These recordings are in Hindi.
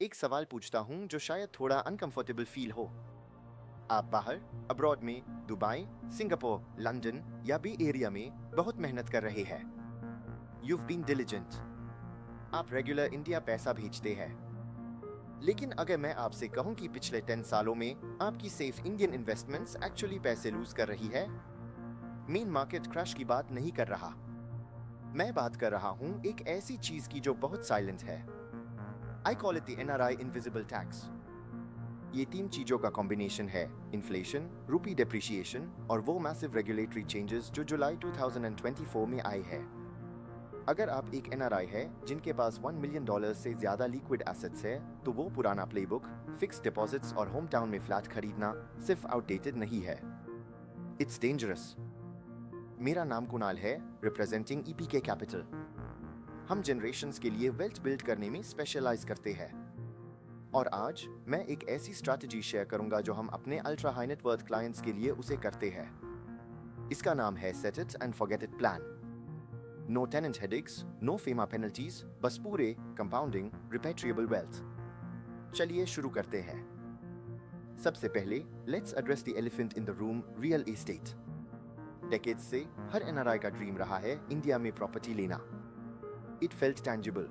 एक सवाल पूछता हूँ जो शायद थोड़ा अनकंफर्टेबल फील हो। आप बाहर, अब्रॉड में, दुबई, सिंगापुर, लंदन या बी एरिया में बहुत मेहनत कर रहे हैं। You've been diligent। आप रेगुलर इंडिया पैसा भेजते हैं। लेकिन अगर मैं आपसे कहूं कि पिछले 10 सालों में आपकी सेफ इंडियन इन्वेस्टमेंट्स एक्चुअली पैसे लूज कर रही है, मेन मार्केट क्रैश की बात नहीं कर रहा। मैं बात कर रहा हूं एक ऐसी चीज की जो बहुत साइलेंट है। I call it the NRI invisible tax. ये तीन चीजों का कॉम्बिनेशन है: इन्फ्लेशन, रूपी डेप्रिसिएशन और वो मैसिव रेगुलेटरी चेंजेस जो जुलाई 2024 में आए हैं। अगर आप एक एनआरआई है जिनके पास $1 मिलियन से ज्यादा लिक्विड एसेट्स है, तो वो पुराना प्लेबुक, फिक्स्ड डिपॉजिट्स और होम टाउन में फ्लैट खरीदना सिर्फ आउटडेटेड नहीं है, इट्स डेंजरस। मेरा नाम कुणाल है, रिप्रेजेंटिंग ईपीके कैपिटल। हम जनरेशंस के लिए वेल्थ बिल्ड करने में स्पेशलाइज करते हैं। और आज मैं एक ऐसी स्ट्रैटेजी शेयर करूंगा जो हम अपने ultra high net worth clients के लिए उसे करते हैं। इसका नाम है set it and forget it plan. No tenant headaches, no FEMA penalties, बस पूरे कंपाउंडिंग रिपेट्रिएबल वेल्थ। चलिए शुरू करते हैं। सबसे पहले let's address the elephant in the room, real estate. Decades से हर एनआरआई का ड्रीम रहा है इंडिया में प्रॉपर्टी लेना। It felt tangible,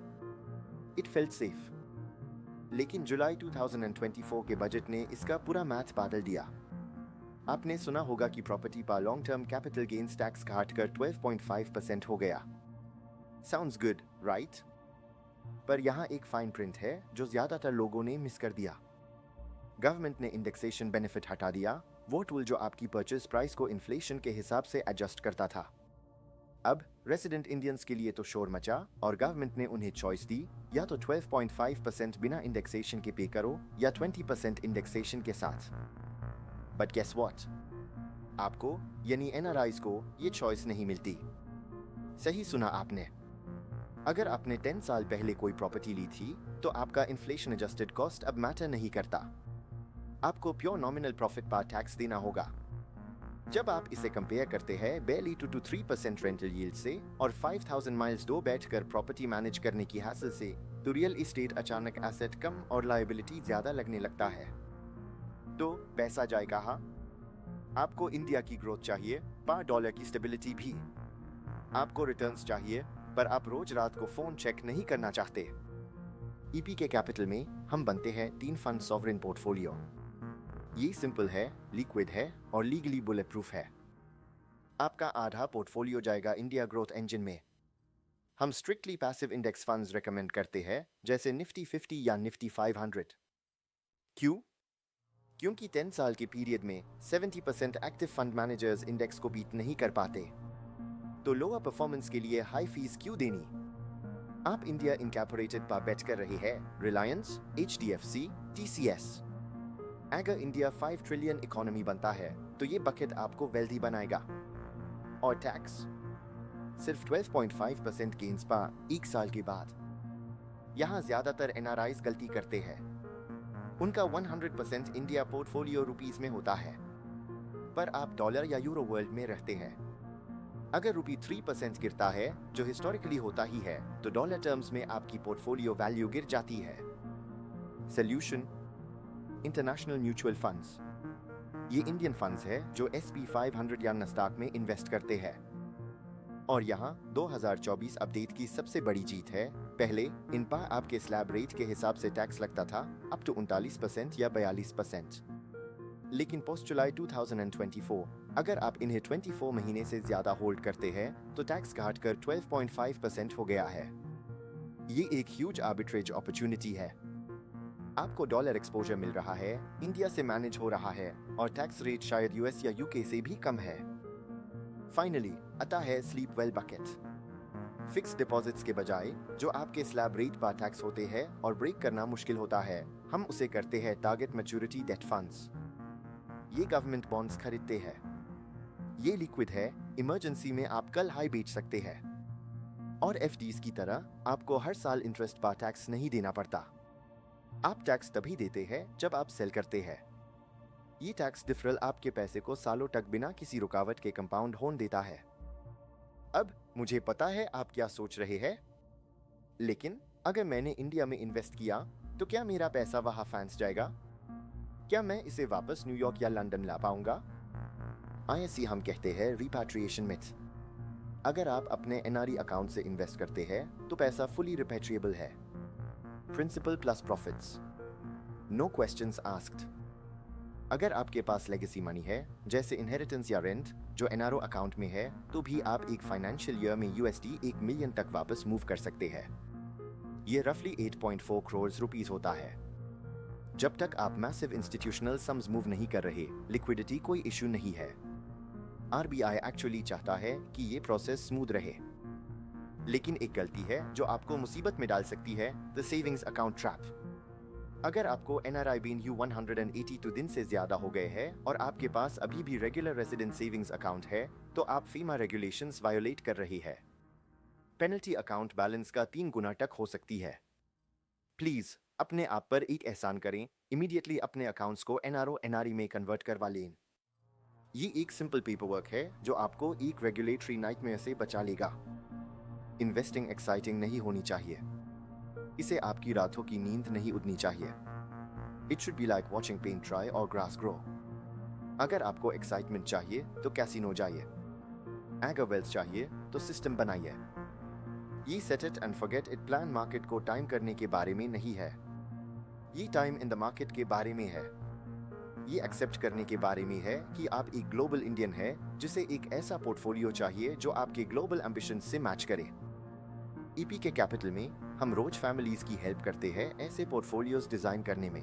it felt safe. लेकिन जुलाई 2024 के बजट ने इसका पूरा मैथ बदल दिया। आपने सुना होगा कि प्रॉपर्टी पर long term capital gains tax घटाकर 12.5% हो गया। Sounds good, right? पर यहाँ एक फाइन प्रिंट है जो ज्यादातर लोगों ने मिस कर दिया। गवर्नमेंट ने इंडेक्सेशन बेनिफिट हटा दिया, वो टूल जो आपकी परचेज प्राइस को इन्फ्लेशन के हिसाब से एडजस्ट करता था। अब रेसिडेंट इंडियंस के लिए तो शोर मचा और गवर्नमेंट ने उन्हें चॉइस दी, या तो 12.5% बिना इंडेक्सेशन के पे करो या 20% इंडेक्सेशन के साथ। But guess what? आपको यानी एनआरआईज को ये चॉइस नहीं मिलती। सही सुना आपने। अगर आपने 10 साल पहले कोई प्रॉपर्टी ली थी तो आपका इन्फ्लेशन एडजस्टेड कॉस्ट अब मैटर नहीं करता। आपको प्योर नॉमिनल प्रॉफिट पर टैक्स देना होगा। जब आप इसे कंपेयर करते हैं बेली 2 to 3% रेंटल यील्ड से और 5000 माइल्स दो बैठकर प्रॉपर्टी मैनेज करने की हासिल से, तो रियल एस्टेट अचानक एसेट कम और लायबिलिटी ज्यादा लगने लगता है। तो पैसा जाए कहाँ? आपको इंडिया की ग्रोथ चाहिए पर डॉलर की स्टेबिलिटी भी। आपको रिटर्न्स चाहिए पर आप रोज रात को फोन चेक नहीं करना चाहते। ईपीके कैपिटल में हम बनते हैं 3 फंड सॉवरेन पोर्टफोलियो। ये सिंपल है, लिक्विड है और लीगली बुलेट प्रूफ है। आपका आधा पोर्टफोलियो जाएगा इंडिया ग्रोथ इंजन में। हम strictly passive index funds recommend करते हैं, जैसे निफ्टी 50 या निफ्टी 500। क्यों? क्योंकि 10 साल के पीरियड में 70% एक्टिव फंड मैनेजर्स इंडेक्स को बीट नहीं कर पाते। तो लोअर परफॉर्मेंस के लिए हाई फीस क्यों देनी? आप इंडिया इनकॉर्पोरेटेड पर बेट कर रहे हैं रिलायंस, एचडीएफसी, टीसीएस। अगर इंडिया 5 ट्रिलियन इकोनॉमी बनता है तो ये बकेट आपको वेल्दी बनाएगा। और टैक्स सिर्फ 12.5% गेन्स पर 1 साल के बाद। यहाँ ज्यादातर एनआरआईज गलती करते हैं। उनका 100% इंडिया पोर्टफोलियो रुपीस में होता है, पर आप डॉलर या यूरो वर्ल्ड में रहते हैं। अगर रुपी 3% गिरता है, जो हिस्टोरिकली होता ही है, तो डॉलर टर्म्स में आपकी पोर्टफोलियो वैल्यू गिर जाती है। Solution: international mutual funds. ये इंडियन फंड्स है जो SP 500 या नस्डाक में इन्वेस्ट करते हैं। और यहाँ 2024 अपडेट की सबसे बड़ी जीत है, पहले इन पर आपके स्लैब रेट के हिसाब से टैक्स लगता था अप टू 39% या 42%। लेकिन पोस्ट जुलाई 2024 अगर आप इन्हें 24 महीने से ज्यादा होल्ड करते हैं तो टैक्स घटकर 12.5% हो गया है। ये एक ह्यूज आर्बिट्रेज अपॉर्चुनिटी है। आपको डॉलर एक्सपोजर मिल रहा है, इंडिया से मैनेज हो रहा है और टैक्स रेट शायद यूएस या यूके से भी कम है। फाइनली आता है sleep well bucket. Fix deposits के बजाय जो आपके स्लैब रेट पर टैक्स होते हैं और ब्रेक करना मुश्किल होता है, हम उसे करते हैं टारगेट मैच्योरिटी डेट फंड्स। ये गवर्नमेंट बॉन्ड्स खरीदते हैं। ये लिक्विड है, इमरजेंसी में आप कल हाई बेच सकते हैं। और एफडीज की तरह आपको हर साल इंटरेस्ट पर टैक्स नहीं देना पड़ता। आप टैक्स तभी देते हैं जब आप सेल करते हैं। ये टैक्स डिफरल आपके पैसे को सालों तक बिना किसी रुकावट के कंपाउंड होने देता है। अब मुझे पता है आप क्या सोच रहे हैं, लेकिन अगर मैंने इंडिया में इन्वेस्ट किया तो क्या मेरा पैसा वहां फंस जाएगा? क्या मैं इसे वापस न्यूयॉर्क या लंदन ला पाऊंगा? ISC हम कहते हैं रिपैट्रिएशन मिथ। अगर आप अपने NRE अकाउंट से इन्वेस्ट करते हैं तो पैसा फुली रिपैट्रिएबल है। Principal plus profits, no questions asked. अगर आपके पास लेगेसी मनी है जैसे इनहेरिटेंस या रेंट जो NRO अकाउंट में है तो भी आप एक फाइनेंशियल ईयर में USD 1 मिलियन तक वापस मूव कर सकते हैं। ये रफली 8.4 करोड़ रुपीस होता है। जब तक आप मैसिव इंस्टीट्यूशनल सम्स मूव नहीं कर रहे, लिक्विडिटी कोई इशू नहीं है। RBI एक्चुअली चाहता है कि ये प्रोसेस स्मूथ रहे, लेकिन एक गलती है जो आपको मुसीबत में डाल सकती है, द सेविंग्स अकाउंट ट्रैप। अगर आपको NRI बीन U182 दिन से ज्यादा हो गए हैं और आपके पास अभी भी रेगुलर रेजिडेंट सेविंग्स अकाउंट है तो आप फीमा रेगुलेशंस वायोलेट कर रही है। पेनल्टी अकाउंट बैलेंस का 3 गुना तक हो सकती है। प्लीज अपने आप पर एक एहसान करें, इमीडिएटली अपने अकाउंट्स को NRO NRE में कन्वर्ट करवा लें। ये एक सिंपल पेपर वर्क है जो आपको एक रेगुलेटरी नाइटमेयर से बचा लेगा। इन्वेस्टिंग एक्साइटिंग नहीं होनी चाहिए, इसे आपकी रातों की नींद नहीं उड़नी चाहिए। It should be like watching paint dry और ग्रास ग्रो। अगर आपको एक्साइटमेंट चाहिए तो कैसीनो जाइए, एगर वेल्थ चाहिए तो सिस्टम बनाइए। ये set it and forget it plan market को टाइम करने के बारे में नहीं है, ये टाइम इन द मार्केट के बारे में है। ये एक्सेप्ट करने के बारे में है कि आप एक ग्लोबल इंडियन है जिसे एक ऐसा पोर्टफोलियो चाहिए जो आपके ग्लोबल एम्बिशन से मैच करे। EP के कैपिटल में हम रोज फैमिलीज की हेल्प करते हैं ऐसे पोर्टफोलियोज डिजाइन करने में।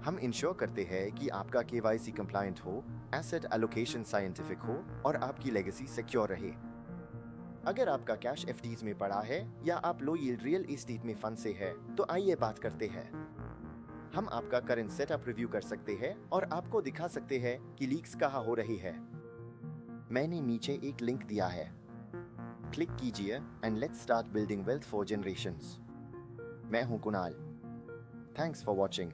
हम इंश्योर करते हैं कि आपका KYC कंप्लायंट हो, एसेट एलोकेशन साइंटिफिक हो और आपकी लेगेसी सिक्योर रहे। अगर आपका कैश FDs में पड़ा है या आप लो यील्ड रियल एस्टेट में फंसे हैं तो आइए बात करते हैं। हम आपका करंट सेटअप रिव्यू कर सकते हैं और आपको दिखा सकते हैं कि लीक्स कहाँ हो रही है। मैंने नीचे एक लिंक दिया है, क्लिक कीजिए and let's start building wealth for generations. मैं हूं कुणाल। Thanks for watching.